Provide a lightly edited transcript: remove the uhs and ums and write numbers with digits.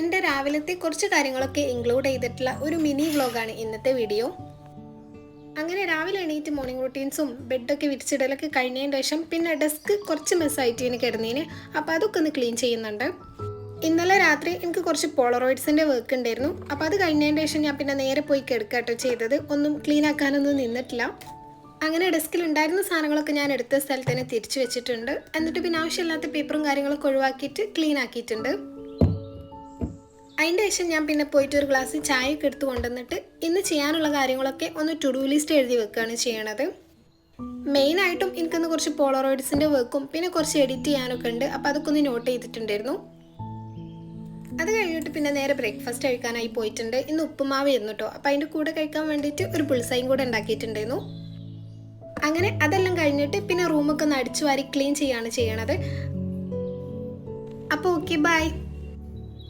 എൻ്റെ രാവിലത്തെ കുറച്ച് കാര്യങ്ങളൊക്കെ ഇൻക്ലൂഡ് ചെയ്തിട്ടുള്ള ഒരു മിനി വ്ളോഗാണ് ഇന്നത്തെ വീഡിയോ. അങ്ങനെ രാവിലെ എണീറ്റ് മോർണിംഗ് റൂട്ടീൻസും ബെഡൊക്കെ വിരിച്ചിടലൊക്കെ കഴിഞ്ഞതിന് ശേഷം പിന്നെ ഡെസ്ക് കുറച്ച് മെസ്സായിട്ട് എനിക്ക് കിടന്നതിന്, അപ്പോൾ അതൊക്കെ ഒന്ന് ക്ലീൻ ചെയ്യുന്നുണ്ട്. ഇന്നലെ രാത്രി എനിക്ക് കുറച്ച് പോളറോയിഡ്സിൻ്റെ വർക്ക് ഉണ്ടായിരുന്നു. അപ്പോൾ അത് കഴിഞ്ഞതിന് ശേഷം ഞാൻ പിന്നെ നേരെ പോയി കിടക്കാട്ടോ ചെയ്തത്. ഒന്നും ക്ലീൻ ആക്കാനൊന്നും നിന്നിട്ടില്ല. അങ്ങനെ ഡെസ്കിൽ ഉണ്ടായിരുന്ന സാധനങ്ങളൊക്കെ ഞാൻ എടുത്ത സ്ഥലത്ത് തന്നെ തിരിച്ചു വെച്ചിട്ടുണ്ട്. എന്നിട്ട് പിന്നെ ആവശ്യമില്ലാത്ത പേപ്പറും കാര്യങ്ങളൊക്കെ ഒഴിവാക്കിയിട്ട് ക്ലീൻ ആക്കിയിട്ടുണ്ട്. അതിൻ്റെ ശേഷം ഞാൻ പിന്നെ പോയിട്ട് ഒരു ഗ്ലാസ് ചായയൊക്കെ എടുത്ത് കൊണ്ടുവന്നിട്ട് ഇന്ന് ചെയ്യാനുള്ള കാര്യങ്ങളൊക്കെ ഒന്ന് ടു ഡു ലിസ്റ്റ് എഴുതി വെക്കുകയാണ് ചെയ്യണത്. മെയിനായിട്ടും എനിക്കൊന്ന് കുറച്ച് പോളറോയിഡ്സിൻ്റെ വർക്കും പിന്നെ കുറച്ച് എഡിറ്റ് ചെയ്യാനൊക്കെ ഉണ്ട്. അപ്പോൾ അതൊക്കെ ഒന്ന് നോട്ട് ചെയ്തിട്ടുണ്ടായിരുന്നു. അത് കഴിഞ്ഞിട്ട് പിന്നെ നേരെ ബ്രേക്ക്ഫാസ്റ്റ് കഴിക്കാനായി പോയിട്ടുണ്ട്. ഇന്ന് ഉപ്പുമാവായിരുന്നു കേട്ടോ. അപ്പോൾ അതിൻ്റെ കൂടെ കഴിക്കാൻ വേണ്ടിയിട്ട് ഒരു പുളിസയും കൂടെ ഉണ്ടാക്കിയിട്ടുണ്ടായിരുന്നു. അങ്ങനെ അതെല്ലാം കഴിഞ്ഞിട്ട് പിന്നെ റൂമൊക്കെ ഒന്ന് അടിച്ചു വാരി ക്ലീൻ ചെയ്യാണ് ചെയ്യണത്. അപ്പോൾ ഓക്കെ, ബൈ.